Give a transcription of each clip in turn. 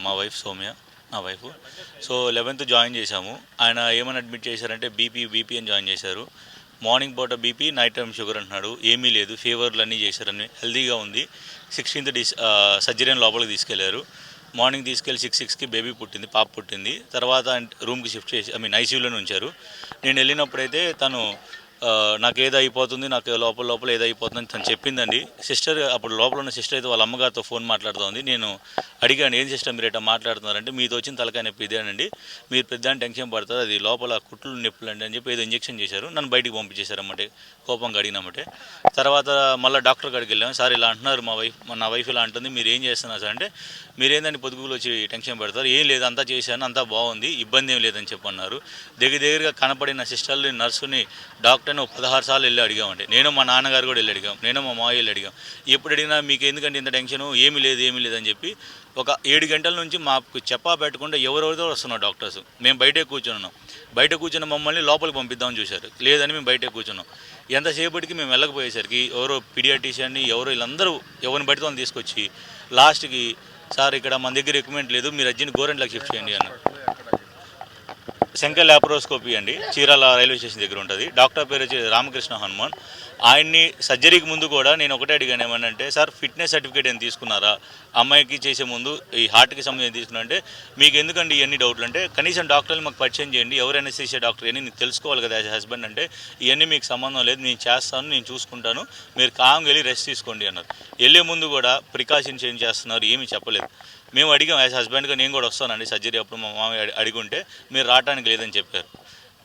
మా వైఫ్ సౌమ్య, నా wife. So 11th join చేశాము. ఆయన ఏమని అడ్మిట్ చేశారంటే బీపీ అని జాయిన్ చేశారు. మార్నింగ్ పూట బీపీ, నైట్ టైం షుగర్ అంటున్నాడు. ఏమీ లేదు, ఫీవర్లు అన్నీ చేశారని, హెల్తీగా ఉంది. 16th సర్జరీ లోపలికి తీసుకెళ్లారు. మార్నింగ్ తీసుకెళ్ళి 6కి బేబీ పుట్టింది, పాప పుట్టింది. తర్వాత రూమ్కి షిఫ్ట్ చేసి ఐసీయూలోనే ఉంచారు. నేను వెళ్ళినప్పుడైతే తను నాకు ఏదో అయిపోతుంది, నాకు లోపల ఏదో అయిపోతుందని తను చెప్పిందండి. సిస్టర్ అప్పుడు లోపల ఉన్న సిస్టర్ అయితే వాళ్ళ అమ్మగారితో ఫోన్ మాట్లాడుతోంది. నేను అడిగాను, ఏం సిస్టర్ మీరు ఎట్లా మాట్లాడుతున్నారంటే, మీతో వచ్చిన తలకాయ నొప్పి ఇదేనండి, మీరు పెద్దాన్ని టెన్షన్ పడుతుంది, అది లోపల కుట్లు నొప్పులండి అని చెప్పి ఏదో ఇంజెక్షన్ చేశారు. నన్ను బయటికి పంపించేశారన్నమాట, కోపంగా అడిగినామంటే. తర్వాత మళ్ళీ డాక్టర్ కాడికి వెళ్ళాము. సార్ ఇలా అంటున్నారు, నా వైఫ్ ఇలా అంటుంది, మీరు ఏం చేస్తున్నారు సార్ అంటే, మీరేందని పొదుగులు వచ్చి టెన్షన్ పెడతారు, ఏం లేదు అంతా చేశాను, అంతా బాగుంది, ఇబ్బంది ఏం లేదని చెప్పన్నారు. దగ్గరగా కనపడిన సిస్టర్ని, నర్సుని, డాక్టర్ని 16 సార్లు వెళ్ళి అడిగామండి. నేను మా నాన్నగారు కూడా వెళ్ళి అడిగాం, నేను మా మావయ్య వెళ్ళి అడిగాం. ఎప్పుడు అడిగినా మీకు ఎందుకంటే ఇంత టెన్షను, ఏమీ లేదని చెప్పి ఒక 7 గంటల నుంచి మాకు చెప్పా పెట్టకుండా ఎవరెవరితో వస్తున్నారు డాక్టర్స్. మేము బయటే కూర్చున్నాం. బయట కూర్చున్న మమ్మల్ని లోపలికి పంపిద్దామని చూశారు, లేదని మేము బయటే కూర్చున్నాం. ఎంతసేపటికి మేము వెళ్ళకపోయేసరికి ఎవరో పీడియాట్రిషియన్ని వీళ్ళందరూ ఎవరిని బయట వాళ్ళని తీసుకొచ్చి లాస్ట్కి, సార్ ఇక్కడ మన దగ్గర ఎక్విప్మెంట్ లేదు, మీరు అర్జెంట్ గవర్నమెంట్లోకి షిఫ్ట్ చేయండి అన్నారు. శంకర్ ల్యాప్రోస్కోపీ అండి, చీరాల రైల్వే స్టేషన్ దగ్గర ఉంటుంది. డాక్టర్ పేరు వచ్చి రామకృష్ణ హనుమాన్. ఆయన్ని సర్జరీకి ముందు కూడా నేను ఒకటే అడిగాను, ఏమనంటే, సార్ ఫిట్నెస్ సర్టిఫికేట్ ఏం తీసుకున్నారా, అమ్మాయికి చేసే ముందు ఈ హార్ట్కి సంబంధించి తీసుకున్నా అంటే, మీకు ఎందుకండి ఇవన్నీ డౌట్లు అంటే, కనీసం డాక్టర్ని మాకు పరిచయం చేయండి, ఎవరైనా చేసే డాక్టర్ అని నీకు తెలుసుకోవాలి కదా యాజ్ హస్బెండ్ అంటే, ఇవన్నీ మీకు సంబంధం లేదు, నేను చేస్తాను, నేను చూసుకుంటాను, మీరు కాంగా వెళ్ళి రెస్ట్ తీసుకోండి అన్నారు. వెళ్ళే ముందు కూడా ప్రికాషన్స్ ఏం చేస్తున్నారు ఏమీ చెప్పలేదు. మేము అడిగాం, యాజ్ హస్బెండ్గా నేను కూడా వస్తానండి సర్జరీ అప్పుడు, మా మామయ్య అడిగుంటే మీరు రావడానికి లేదని చెప్పారు.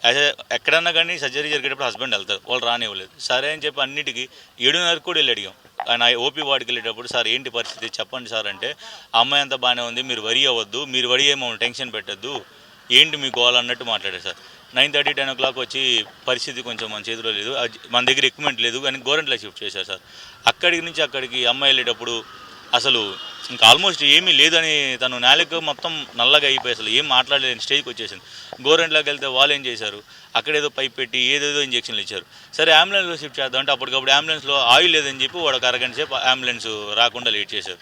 యాజ్ ఎక్కడన్నా కానీ సర్జరీ జరిగేటప్పుడు హస్బెండ్ వెళ్తారు, వాళ్ళు రానివ్వలేదు. సరే అని చెప్పి అన్నిటికీ 7:30 కూడా వెళ్ళి అడిగాం. ఆయన ఓపీ వార్డుకి వెళ్ళేటప్పుడు, సార్ ఏంటి పరిస్థితి చెప్పండి సార్ అంటే, అమ్మాయి అంతా బాగానే ఉంది, మీరు వరి అవ్వద్దు, మీరు వరి మమ్మల్ని టెన్షన్ పెట్టద్దు, ఏంటి మీకు అన్నట్టు మాట్లాడారు సార్. 9:30, 10 o'clock వచ్చి పరిస్థితి కొంచెం మన చేతిలో లేదు, మన దగ్గర ఎక్విప్మెంట్ లేదు కానీ గవర్నమెంట్లో షిఫ్ట్ చేశారు సార్. అక్కడికి నుంచి అక్కడికి అమ్మాయి వెళ్ళేటప్పుడు అసలు ఇంకా ఆల్మోస్ట్ ఏమీ లేదని, తను నాలుక మొత్తం నల్లగా అయిపోయి అసలు ఏం మాట్లాడలేని స్టేజ్కి వచ్చేసింది. గవర్నమెంట్లోకి వెళ్తే వాళ్ళు ఏం చేశారు, అక్కడేదో పైప్ పెట్టి ఏదేదో ఇంజక్షన్లు ఇచ్చారు. సరే అంబులెన్స్లో షిఫ్ట్ చేద్దాం అంటే, అప్పటికప్పుడు అంబులెన్స్లో ఆయిల్ లేదని చెప్పి వాడు ఒక అరగంట సేపు అంబులెన్స్ రాకుండా లేట్ చేశారు.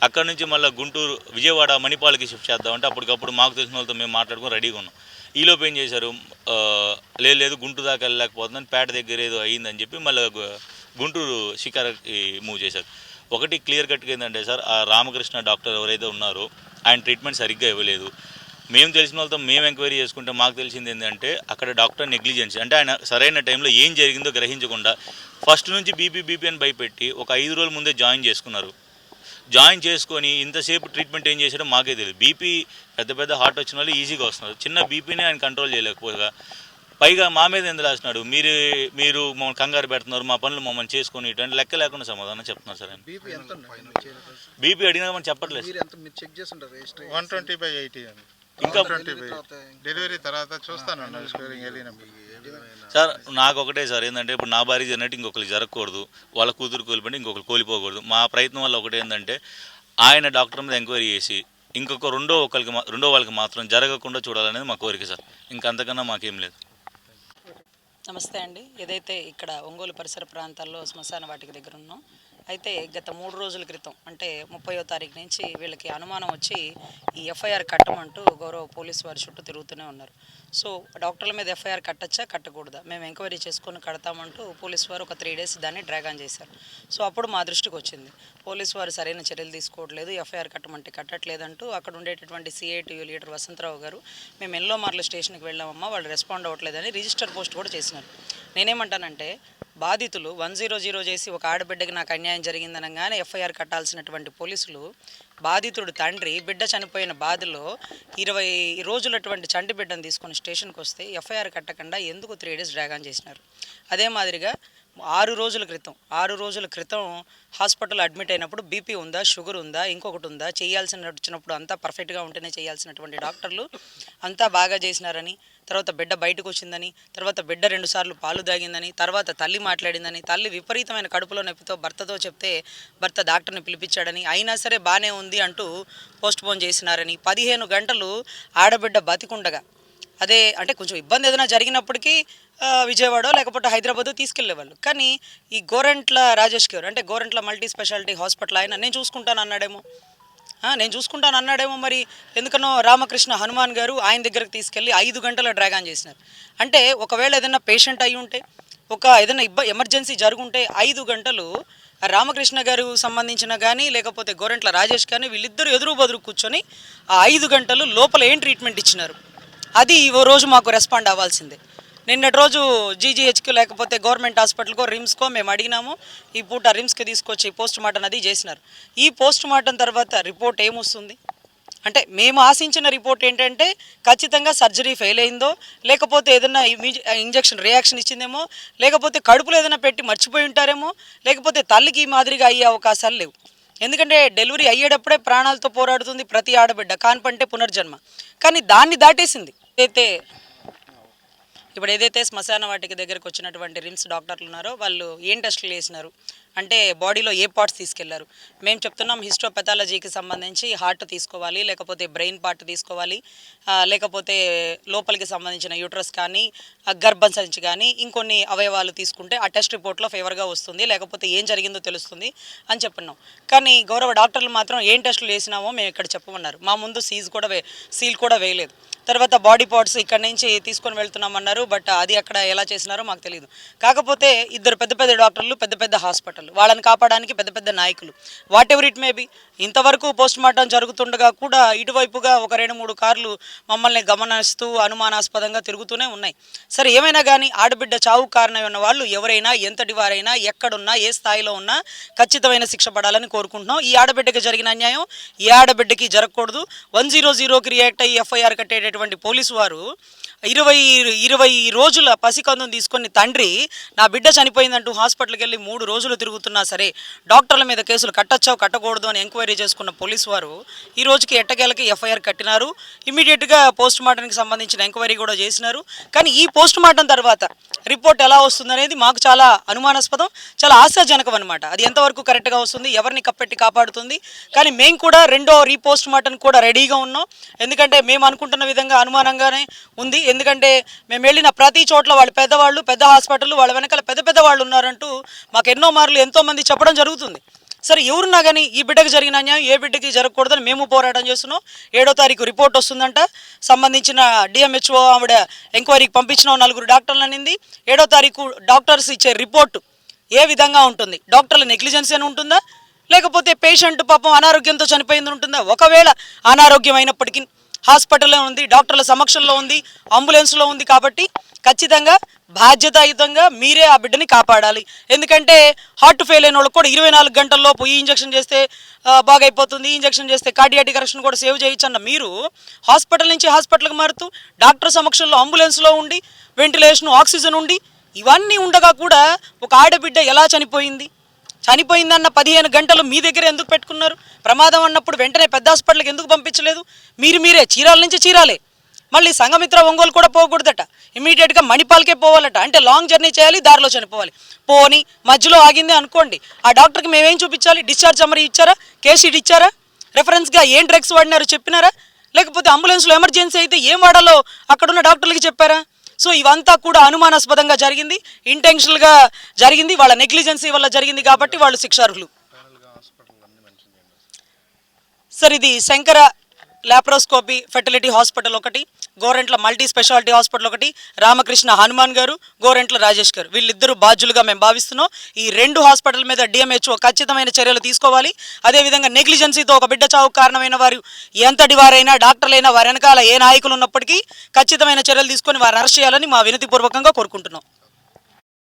అక్కడ నుంచి మళ్ళీ గుంటూరు, విజయవాడ మణిపాల్కి షిఫ్ట్ చేద్దామంటే, అప్పటికప్పుడు మాకు తెలిసిన వాళ్ళతో మేము మాట్లాడుకొని రెడీగా ఉన్నాం. ఈలోపు ఏం చేశారు, లేదు గుంటూరు దాకా వెళ్ళలేకపోతుందని, పేట దగ్గర ఏదో అయ్యిందని చెప్పి మళ్ళీ గుంటూరు షికార్కి మూవ్ చేశారు. ఒకటి క్లియర్ కట్గా ఏంటంటే సార్, ఆ రామకృష్ణ డాక్టర్ ఎవరైతే ఉన్నారో ఆయన ట్రీట్మెంట్ సరిగ్గా ఇవ్వలేదు. మేము తెలిసిన వాళ్ళతో మేము ఎంక్వైరీ చేసుకుంటే మాకు తెలిసింది ఏంటంటే, అక్కడ డాక్టర్ నెగ్లిజెన్స్, అంటే ఆయన సరైన టైంలో ఏం జరిగిందో గ్రహించకుండా ఫస్ట్ నుంచి బీపీ అని భయపెట్టి ఒక 5 రోజుల ముందే జాయిన్ చేసుకున్నారు. జాయిన్ చేసుకొని ఇంతసేపు ట్రీట్మెంట్ ఏం చేశారో మాకే తెలియదు. బీపీ పెద్ద హార్ట్ వచ్చిన వాళ్ళు ఈజీగా వస్తున్నారు, చిన్న బీపీనే ఆయన కంట్రోల్ చేయలేకపోగా పైగా మా మీద ఎందుకు రాసినాడు, మీరు మమ్మల్ని కంగారు పెడుతున్నారు, మా పనులు మమ్మల్ని చేసుకొని ఇటువంటి లెక్క లేకుండా సమాధానం చెప్తున్నారు సార్. ఆయన బీపీ అడిగినా మనం చెప్పట్లేదు. 120/80 ఇంకా డెలివరీ తర్వాత చూస్తాను సార్. నాకు ఒకటే సార్ ఏంటంటే, ఇప్పుడు నా భార్య జరిగినట్టు ఇంకొకరికి జరగకూడదు, వాళ్ళ కూతురు కోల్పోయి ఇంకొకరు కోల్పోకూడదు. మా ప్రయత్నం వల్ల ఒకటి ఏంటంటే, ఆయన డాక్టర్ మీద ఎంక్వైరీ చేసి ఇంకొక రెండో వాళ్ళకి మాత్రం జరగకుండా చూడాలనేది మా కోరిక సార్. ఇంకంతకన్నా మాకేం లేదు. నమస్తే అండి. ఏదైతే ఇక్కడ ఒంగోలు పరిసర ప్రాంతాల్లో శ్మశాన వాటిక దగ్గర ఉన్నాం, అయితే గత 3 రోజుల క్రితం అంటే 30వ తారీఖు నుంచి వీళ్ళకి అనుమానం వచ్చి ఈ ఎఫ్ఐఆర్ కట్టమంటూ గౌరవ పోలీసు వారి చుట్టూ తిరుగుతూనే ఉన్నారు. సో డాక్టర్ల మీద ఎఫ్ఐఆర్ కట్టచ్చా కట్టకూడదా, మేము ఎంక్వైరీ చేసుకొని కడతామంటూ పోలీసు వారు ఒక 3 days దాన్ని డ్రాగ్ ఆన్ చేశారు. సో అప్పుడు మా దృష్టికి వచ్చింది, పోలీసు వారు సరైన చర్యలు తీసుకోవట్లేదు, ఎఫ్ఐఆర్ కట్టమంటే కట్టట్లేదంటూ అక్కడ ఉండేటటువంటి సిఐటియు లీడర్ వసంతరావు గారు, మేము ఎల్లో మార్ల స్టేషన్కి వెళ్ళామమ్మా, వాళ్ళు రెస్పాండ్ అవ్వట్లేదని రిజిస్టర్ పోస్ట్ కూడా చేసినారు. నేనేమంటానంటే, బాధితులు 100 చేసి ఒక ఆడబిడ్డకి నాకు అన్యాయం జరిగిందనగానే ఎఫ్ఐఆర్ కట్టాల్సినటువంటి పోలీసులు, బాధితుడు తండ్రి బిడ్డ చనిపోయిన బాధలో 20 రోజులటువంటి చంటి బిడ్డను తీసుకొని స్టేషన్కి వస్తే ఎఫ్ఐఆర్ కట్టకుండా ఎందుకు 3 days డ్రాగ్ ఆన్ చేసినారు. అదే మాదిరిగా 6 రోజుల క్రితం హాస్పిటల్ అడ్మిట్ అయినప్పుడు బీపీ ఉందా, షుగర్ ఉందా, ఇంకొకటి ఉందా, వచ్చినప్పుడు అంతా పర్ఫెక్ట్గా ఉంటేనే చేయాల్సినటువంటి డాక్టర్లు అంతా బాగా చేసినారని, తర్వాత బిడ్డ బయటకు వచ్చిందని, తర్వాత బిడ్డ 2 సార్లు పాలు తాగిందని, తర్వాత తల్లి మాట్లాడిందని, తల్లి విపరీతమైన కడుపులో నొప్పితో భర్తతో చెప్తే భర్త డాక్టర్ని పిలిపించాడని, అయినా సరే బాగానే ఉంది అంటూ పోస్ట్పోన్ చేసినారని, 15 గంటలు ఆడబిడ్డ బతికుండగా, అదే అంటే కొంచెం ఇబ్బంది ఏదైనా జరిగినప్పటికీ విజయవాడ లేకపోతే హైదరాబాద్ తీసుకెళ్లేవాళ్ళు. కానీ ఈ గోరంట్ల రాజేష్ గారు అంటే గోరంట్ల మల్టీ స్పెషాలిటీ హాస్పిటల్ ఆయన నేను చూసుకుంటాను అన్నాడేమో. నేను చూసుకుంటాను అన్నాడేమో, మరి ఎందుకనో రామకృష్ణ హనుమాన్ గారు ఆయన దగ్గరకు తీసుకెళ్ళి 5 గంటల డ్రాగ్ ఆన్ చేసినారు. అంటే ఒకవేళ ఏదైనా పేషెంట్ అయి ఉంటే, ఏదైనా ఎమర్జెన్సీ జరుగుంటే 5 గంటలు రామకృష్ణ గారు సంబంధించిన కానీ లేకపోతే గోరెంట్ల రాజేష్ కానీ వీళ్ళిద్దరూ ఎదురు బదురు కూర్చొని ఆ 5 గంటలు లోపల ఏం ట్రీట్మెంట్ ఇచ్చినారు, అది ఓ రోజు మాకు రెస్పాండ్ అవ్వాల్సిందే. నిన్నటి రోజు జీజీహెచ్కి లేకపోతే గవర్నమెంట్ హాస్పిటల్కో రిమ్స్కో మేము అడిగినాము. ఈ పూట రిమ్స్కి తీసుకొచ్చి పోస్ట్ మార్టం అది చేసినారు. ఈ పోస్ట్ మార్టం తర్వాత రిపోర్ట్ ఏమొస్తుంది అంటే మేము ఆశించిన రిపోర్ట్ ఏంటంటే ఖచ్చితంగా సర్జరీ ఫెయిల్ అయిందో, లేకపోతే ఏదైనా ఇంజెక్షన్ రియాక్షన్ ఇచ్చిందేమో, లేకపోతే కడుపులో ఏదైనా పెట్టి మర్చిపోయి ఉంటారేమో, లేకపోతే తల్లికి ఈ మాదిరిగా అయ్యే అవకాశాలు లేవు. ఎందుకంటే డెలివరీ అయ్యేటప్పుడే ప్రాణాలతో పోరాడుతుంది ప్రతి ఆడబిడ్డ, కాన్పంటే పునర్జన్మ. కానీ దాన్ని దాటేసింది. ఇప్పుడు ఏదైతే శ్మశాన వాటికి దగ్గరకు వచ్చినటువంటి రిమ్స్ డాక్టర్లు ఉన్నారో వాళ్ళు ఏం టెస్టులు చేసినారు అంటే బాడీలో ఏ పార్ట్స్ తీసుకెళ్లారు. మేము చెప్తున్నాం హిస్టోపెథాలజీకి సంబంధించి హార్ట్ తీసుకోవాలి, లేకపోతే బ్రెయిన్ పార్ట్ తీసుకోవాలి, లేకపోతే లోపలికి సంబంధించిన యూట్రస్ కానీ గర్భసంచి కానీ ఇంకొన్ని అవయవాలు తీసుకుంటే ఆ టెస్ట్ రిపోర్ట్లో ఫేవర్గా వస్తుంది, లేకపోతే ఏం జరిగిందో తెలుస్తుంది అని చెప్పున్నాం. కానీ గౌరవ డాక్టర్లు మాత్రం ఏం టెస్టులు చేసినామో మేము ఇక్కడ చెప్పమన్నారు. మా ముందు సీల్ కూడా వేయలేదు. తర్వాత బాడీ పార్ట్స్ ఇక్కడ నుంచి తీసుకొని వెళ్తున్నామన్నారు. బట్ అది అక్కడ ఎలా చేసినారో మాకు తెలియదు. కాకపోతే ఇద్దరు పెద్ద పెద్ద డాక్టర్లు, పెద్ద పెద్ద హాస్పిటల్, వాళ్ళని కాపాడడానికి పెద్ద పెద్ద నాయకులు, what ever it may be, ఇంతవరకు పోస్ట్ మార్టం జరుగుతుండగా కూడా ఇటువైపుగా ఒక 2-3 కార్లు మమ్మల్ని గమనిస్తూ అనుమానాస్పదంగా తిరుగుతూనే ఉన్నాయి. సరే ఏమైనా కానీ ఆడబిడ్డ చావు కారణం ఉన్న వాళ్ళు ఎవరైనా, ఎంతటి వారైనా, ఎక్కడున్నా, ఏ స్థాయిలో ఉన్నా ఖచ్చితమైన శిక్ష పడాలని కోరుకుంటున్నాం. ఈ ఆడబిడ్డకి జరిగిన అన్యాయం ఈ ఆడబిడ్డకి జరగకూడదు. 100కి రియాక్ట్ అయ్యి ఎఫ్ఐఆర్ కట్టేటటువంటి పోలీసు వారు 20 రోజుల పసికందును తీసుకొని తండ్రి నా బిడ్డ చనిపోయిందంటూ హాస్పిటల్కి వెళ్ళి 3 రోజులు తిరుగుతున్నా సరే డాక్టర్ల మీద కేసులు కట్టచ్చో కట్టకూడదు అని ఎంక్వైరీ చేసుకున్న పోలీసు వారు ఈ రోజుకి ఎట్టకేలకి ఎఫ్ఐఆర్ కట్టినారు. ఇమీడియట్గా పోస్ట్ మార్టంకి సంబంధించిన ఎంక్వైరీ కూడా చేసినారు. కానీ ఈ పోస్ట్ మార్టం తర్వాత రిపోర్ట్ ఎలా వస్తుందనేది మాకు చాలా అనుమానాస్పదం, చాలా ఆశాజనకం అనమాట. అది ఎంతవరకు కరెక్ట్గా వస్తుంది, ఎవరిని కప్పెట్టి కాపాడుతుంది. కానీ మేము కూడా రెండో రీపోస్ట్ మార్టం కూడా రెడీగా ఉన్నాం. ఎందుకంటే మేము అనుకుంటున్న విధంగా అనుమానంగానే ఉంది. ఎందుకంటే మేము వెళ్ళిన ప్రతి చోట్ల వాళ్ళు పెద్దవాళ్ళు, పెద్ద హాస్పిటల్, వాళ్ళ వెనకాల పెద్ద పెద్ద వాళ్ళు ఉన్నారంటూ మాకు ఎన్నో మార్లు ఎంతోమంది చెప్పడం జరుగుతుంది. సరే ఎవరున్నా కానీ ఈ బిడ్డకు జరిగిన అన్యాయం ఏ బిడ్డకి జరగకూడదని మేము పోరాటం చేస్తున్నాం. 7వ తారీఖు రిపోర్ట్ వస్తుందంట. సంబంధించిన డిఎంహెచ్ఓ ఆవిడ ఎంక్వైరీకి పంపించిన 4 డాక్టర్లు అనింది. 7వ తారీఖు డాక్టర్స్ ఇచ్చే రిపోర్టు ఏ విధంగా ఉంటుంది, డాక్టర్ల నెగ్లిజెన్స్ అని ఉంటుందా, లేకపోతే పేషెంట్ పాపం అనారోగ్యంతో చనిపోయింది ఉంటుందా? ఒకవేళ అనారోగ్యం అయినప్పటికీ హాస్పిటల్లో ఉంది, డాక్టర్ల సమక్షంలో ఉంది, అంబులెన్స్లో ఉంది. కాబట్టి ఖచ్చితంగా బాధ్యతాయుతంగా మీరే ఆ బిడ్డని కాపాడాలి. ఎందుకంటే హార్ట్ ఫెయిల్ అయిన వాళ్ళకి కూడా 24 గంటల్లోపు ఈ ఇంజక్షన్ చేస్తే బాగైపోతుంది, ఈ ఇంజక్షన్ చేస్తే కార్డియాటిక్ అరెస్ట్ను కూడా సేవ్ చేయొచ్చు అన్న మీరు హాస్పిటల్ నుంచి హాస్పిటల్కి మారుతూ డాక్టర్ సమక్షంలో అంబులెన్స్లో ఉండి, వెంటిలేషన్, ఆక్సిజన్ ఉండి, ఇవన్నీ ఉండగా కూడా ఒక ఆడబిడ్డ ఎలా చనిపోయిందన్న 15 గంటలు మీ దగ్గర ఎందుకు పెట్టుకున్నారు? ప్రమాదం అన్నప్పుడు వెంటనే పెద్ద హాస్పిటల్కి ఎందుకు పంపించలేదు? మీరే చీరాల నుంచి చీరాలే, మళ్ళీ సంఘమిత్ర ఒంగోలు కూడా పోకూడదట, ఇమీడియట్గా మణిపాల్కే పోవాలట. అంటే లాంగ్ జర్నీ చేయాలి, దారిలో చనిపోవాలి. పోని మధ్యలో ఆగింది అనుకోండి, ఆ డాక్టర్కి మేమేం చూపించాలి? డిశ్చార్జ్ సమ్మరీ ఇచ్చారా, కేస్ షీట్ ఇచ్చారా, రెఫరెన్స్గా ఏం డ్రగ్స్ వాడినారో చెప్పినారా, లేకపోతే అంబులెన్స్లో ఎమర్జెన్సీ అయితే ఏం వాడాలో అక్కడున్న డాక్టర్లకి చెప్పారా? సో ఇవంతా కూడా అనుమానాస్పదంగా జరిగింది, ఇంటెన్షనల్గా జరిగింది, వాళ్ళ నెగ్లిజెన్సీ వల్ల జరిగింది. కాబట్టి వాళ్ళు శిక్షార్హులు. సార్ ఇది శంకర లాప్రోస్కోపీ ఫెర్టిలిటీ హాస్పిటల్ ఒకటి, గోరెంట్ల మల్టీ స్పెషాలిటీ హాస్పిటల్ ఒకటి, రామకృష్ణ హనుమాన్ గారు, గోరెంట్ల రాజేష్ గారు, వీళ్ళిద్దరూ బాధ్యులుగా మేము భావిస్తున్నాం. ఈ 2 హాస్పిటల్ మీద డిఎంహెచ్ఓ ఖచ్చితమైన చర్యలు తీసుకోవాలి. అదేవిధంగా నెగ్లిజెన్సీతో ఒక బిడ్డ చావుకు కారణమైన వారు ఎంతటి వారైనా, డాక్టర్లైనా, వారి వెనకాల ఏ నాయకులు ఉన్నప్పటికీ ఖచ్చితమైన చర్యలు తీసుకొని వారిని అరెస్ట్ చేయాలని మా వినతిపూర్వకంగా కోరుకుంటున్నాం.